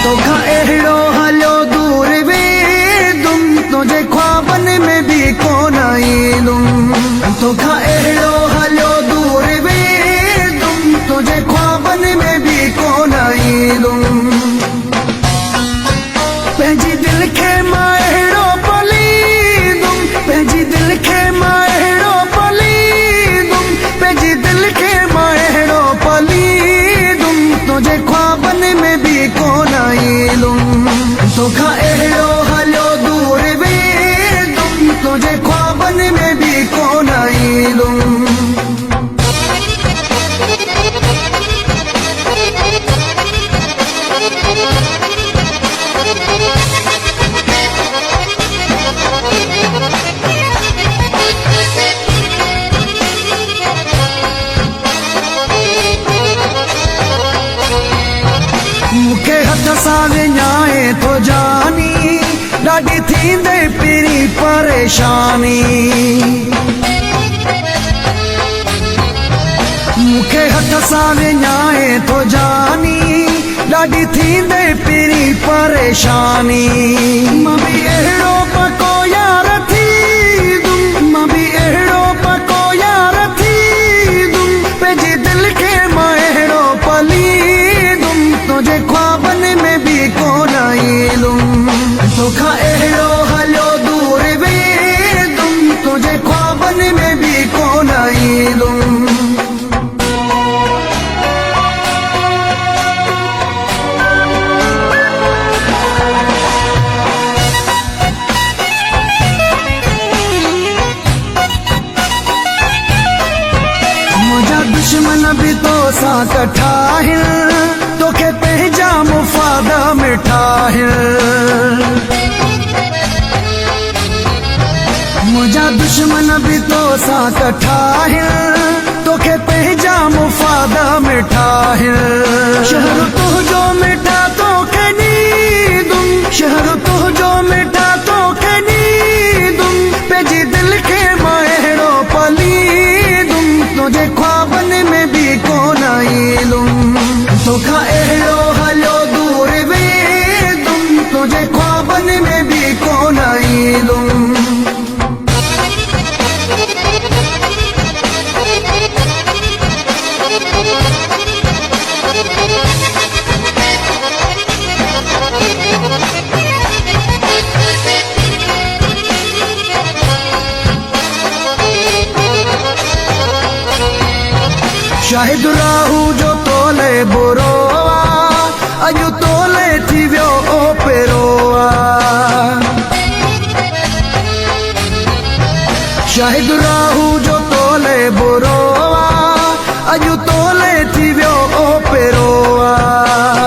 तोखा अहिड़ो हलियो दूर वेंदुम तुंहिंजे ख्वाबन में भी कोन ईंदुम तोखा अहिड़ो हलियो दूर वेंदुम तुंहिंजे ख्वाबन में भी कोन ईंदुम पंहिंजी दिल खे मां अहिड़ो पलींदुम पंहिंजी दिल खे मां अहिड़ो पलींदुम पंहिंजी दिल खे मां अहिड़ो पलींदुम तुंहिंजे ख्वाबन में भी कोन ईंदुम तोखा अहिड़ो हलियो दूर वेंदुम तुंहिंजे ख्वाबन में भी कोन ईंदुम मूंखे हथ सां विञाए थो जानी ॾाढी थींदे पहिरीं परेशानी मूंखे हथ सां विञाए थो जानी ॾाढी थींदे पहिरीं परेशानी मां बि अहिड़ो पको यार थींदुमि मां बि अहिड़ो पको यार थींदुमि पंहिंजी दिल खे मां अहिड़ो पलींदुमि तुंहिंजे ख्वाबन में भी कोन ईंदुमि तोखा अहिड़ो हलियो दूर वेंदुमि तुंहिंजे ख्वाबन में भी कोन ईंदुमि मुंहिंजा दुश्मन भी तो सां कठा आहिनि तोखे पंहिंजा मुफ़ाद मिठा आहिनि मुंहिंजा दुश्मन भी तो सां कठा आहिनि तोखे पंहिंजा मुफ़ाद मिठा आहिनि शहर तुंहिंजो मिठा तोखे ॾींदुमि शहर तुंहिंजो मिठा तोखे ॾींदुमि पंहिंजी दिल खे मां अहिड़ो पलींदुमि तुंहिंजे ख्वाबन में भी कोन ईंदुमि तोखा अहिड़ो हलियो दूर वेंदुमि तुंहिंजे ख्वाबन में भी कोन ईंदुमि शाहिद राहू जो तोले बुरो अॼु तोले थी वियो ओ पहिरो शाहिद राहू जो तोले बुरो अॼु तोले थी वियो ओ पहिरो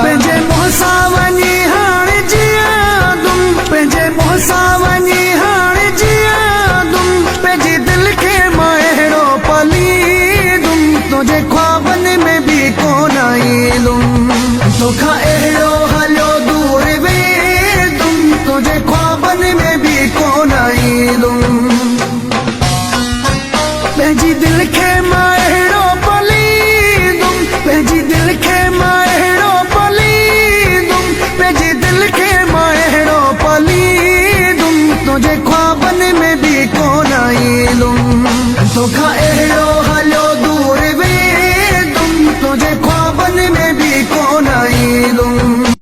पंहिंजे मुंहं सां वञी हाणे जीअंदुमि पंहिंजे मुंहं सां वञी हाणे जीअंदुमि पंहिंजी दिल खे मां अहिड़ो पलींदुमि तुंहिंजे ख्वाबन में भी कोन ईंदुमि तोखा अहिड़ो हलियो दूर वेंदुमि तुंहिंजे ख्वाबन में भी कोन ईंदुमि पंहिंजी दिल खे मां अहिड़ो पलींदुमि पंहिंजी दिल खे मां अहिड़ो पलींदुमि पंहिंजी दिल खे मां अहिड़ो पलींदुमि तुंहिंजे ख्वाबन में भी कोन ईंदुमि तोखा